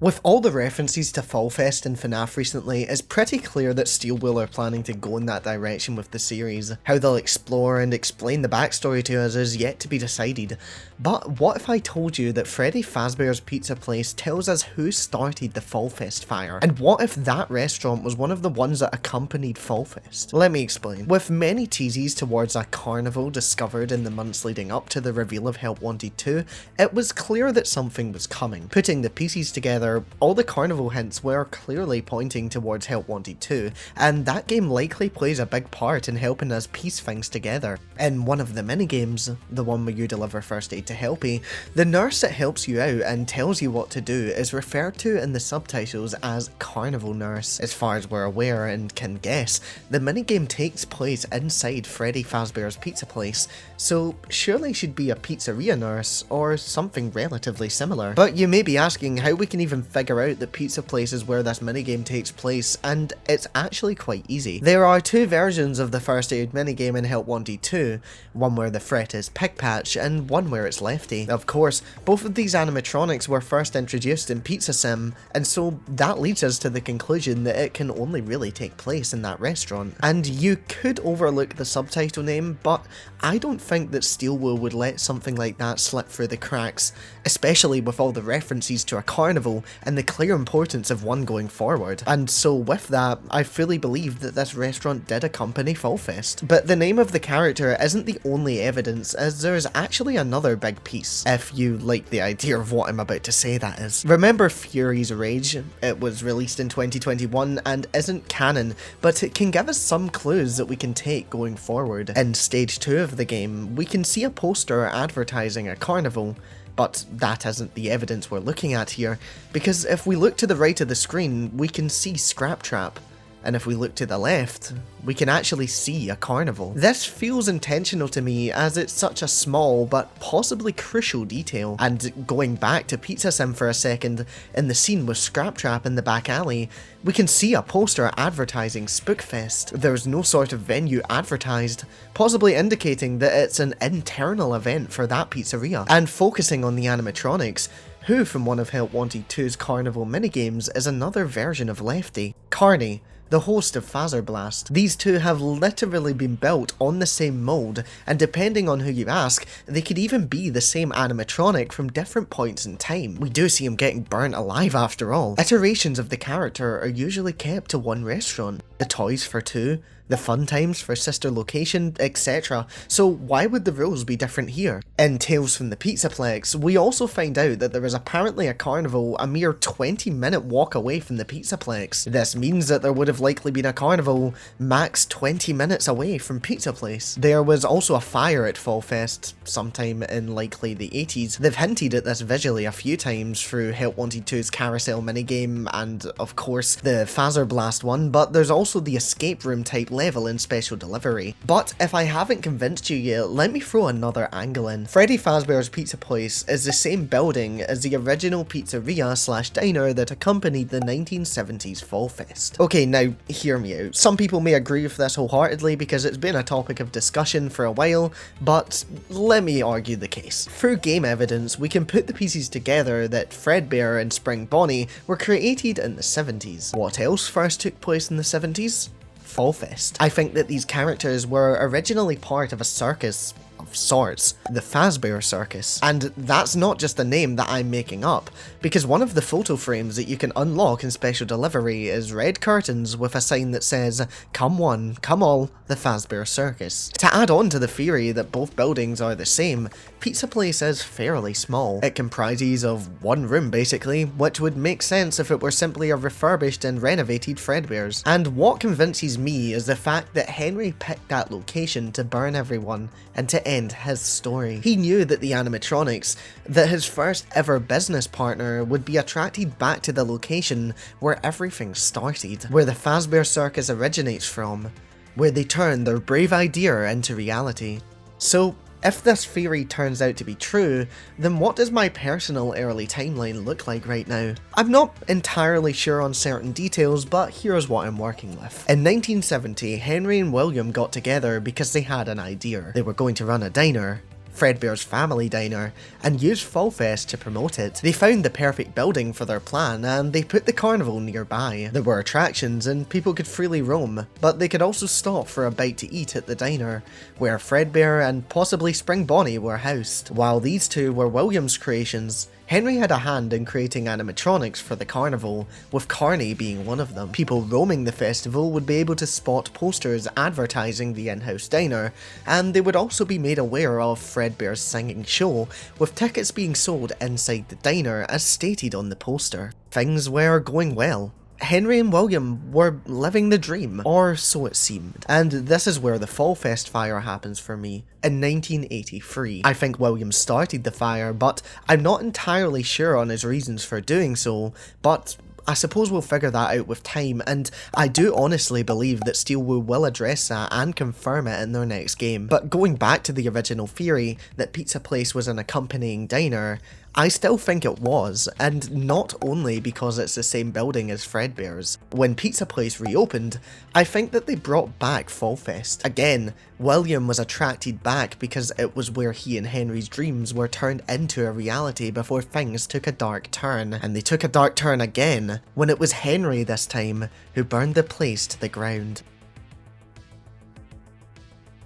With all the references to Fall Fest and FNAF recently, it's pretty clear that Steel Wheel are planning to go in that direction with the series. How they'll explore and explain the backstory to us is yet to be decided. But what if I told you that Freddy Fazbear's Pizza Place tells us who started the Fall Fest fire? And what if that restaurant was one of the ones that accompanied Fall Fest? Let me explain. With many teases towards a carnival discovered in the months leading up to the reveal of Help Wanted 2, it was clear that something was coming. Putting the pieces together, all the carnival hints were clearly pointing towards Help Wanted 2, and that game likely plays a big part in helping us piece things together. In one of the minigames, the one where you deliver first aid to Helpy, the nurse that helps you out and tells you what to do is referred to in the subtitles as Carnival Nurse. As far as we're aware and can guess, the minigame takes place inside Freddy Fazbear's Pizza Place, so surely she'd be a pizzeria nurse or something relatively similar. But you may be asking how we can even figure out that Pizza Place is where this minigame takes place, and it's actually quite easy. There are two versions of the first aid minigame in Help Wanted 2, one where the threat is Pigpatch and one where it's Lefty. Of course, both of these animatronics were first introduced in Pizza Sim, and so that leads us to the conclusion that it can only really take place in that restaurant. And you could overlook the subtitle name, but I don't think that Steel Wheel would let something like that slip through the cracks, especially with all the references to a carnival and the clear importance of one going forward. And so with that, I fully believe that this restaurant did accompany Fall Fest. But the name of the character isn't the only evidence, as there's actually another big piece, if you like the idea of what I'm about to say, that is. Remember Fury's Rage? It was released in 2021 and isn't canon, but it can give us some clues that we can take going forward. In stage 2 of the game, we can see a poster advertising a carnival, but that isn't the evidence we're looking at here, because if we look to the right of the screen, we can see Scrap Trap, and if we look to the left, we can actually see a carnival. This feels intentional to me as it's such a small but possibly crucial detail. And going back to Pizza Sim for a second, in the scene with Scrap Trap in the back alley, we can see a poster advertising Spookfest. There's no sort of venue advertised, possibly indicating that it's an internal event for that pizzeria. And focusing on the animatronics, who from one of Help Wanted 2's carnival minigames is another version of Lefty, Carney, the host of Phaser Blast. These two have literally been built on the same mold, and depending on who you ask, they could even be the same animatronic from different points in time. We do see him getting burnt alive after all. Iterations of the character are usually kept to one restaurant, the toys for two, the fun times for sister location, etc. So why would the rules be different here? In Tales from the Pizzaplex, we also find out that there is apparently a carnival a mere 20-minute walk away from the Pizzaplex. This means that there would have likely been a carnival max 20 minutes away from Pizza Place. There was also a fire at Fall Fest sometime in likely the 80s. They've hinted at this visually a few times through Help Wanted 2's carousel minigame and of course the Phaser Blast one, but there's also the escape room type level in Special Delivery. But if I haven't convinced you yet, let me throw another angle in. Freddy Fazbear's Pizza Place is the same building as the original pizzeria slash diner that accompanied the 1970s Fall Fest. Okay, now hear me out. Some people may agree with this wholeheartedly because it's been a topic of discussion for a while, but let me argue the case. Through game evidence, we can put the pieces together that Fredbear and Spring Bonnie were created in the 70s. What else first took place in the 70s? Fall Fest. I think that these characters were originally part of a circus of sorts, the Fazbear Circus. And that's not just a name that I'm making up, because one of the photo frames that you can unlock in Special Delivery is red curtains with a sign that says, "Come one, come all, the Fazbear Circus." To add on to the theory that both buildings are the same, Pizza Place is fairly small. It comprises of one room basically, which would make sense if it were simply a refurbished and renovated Fredbear's. And what convinces me is the fact that Henry picked that location to burn everyone and to end his story. He knew that the animatronics, that his first ever business partner, would be attracted back to the location where everything started, where the Fazbear Circus originates from, where they turned their brave idea into reality. So, if this theory turns out to be true, then what does my personal early timeline look like right now? I'm not entirely sure on certain details, but here's what I'm working with. In 1970, Henry and William got together because they had an idea. They were going to run a diner, Fredbear's family diner, and used Fall Fest to promote it. They found the perfect building for their plan, and they put the carnival nearby. There were attractions and people could freely roam, but they could also stop for a bite to eat at the diner, where Fredbear and possibly Spring Bonnie were housed. While these two were William's creations, Henry had a hand in creating animatronics for the carnival, with Carney being one of them. People roaming the festival would be able to spot posters advertising the in-house diner, and they would also be made aware of Fredbear's singing show, with tickets being sold inside the diner as stated on the poster. Things were going well. Henry and William were living the dream, or so it seemed. And this is where the Fall Fest fire happens for me. In 1983. I think William started the fire, but I'm not entirely sure on his reasons for doing so, but I suppose we'll figure that out with time, and I do honestly believe that Steelwool will address that and confirm it in their next game. But going back to the original theory that Pizza Place was an accompanying diner, I still think it was, and not only because it's the same building as Fredbear's. When Pizza Place reopened, I think that they brought back Fall Fest. Again, William was attracted back because it was where he and Henry's dreams were turned into a reality before things took a dark turn. And they took a dark turn again, when it was Henry this time who burned the place to the ground.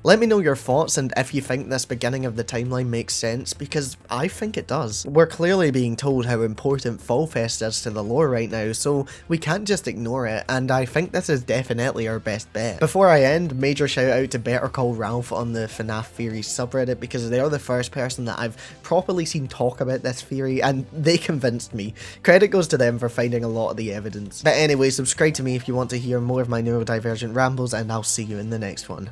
Let me know your thoughts and if you think this beginning of the timeline makes sense, because I think it does. We're clearly being told how important Fall Fest is to the lore right now, so we can't just ignore it, and I think this is definitely our best bet. Before I end, major shout out to Better Call Ralph on the FNAF theories subreddit, because they're the first person that I've properly seen talk about this theory, and they convinced me. Credit goes to them for finding a lot of the evidence. But anyway, subscribe to me if you want to hear more of my neurodivergent rambles, and I'll see you in the next one.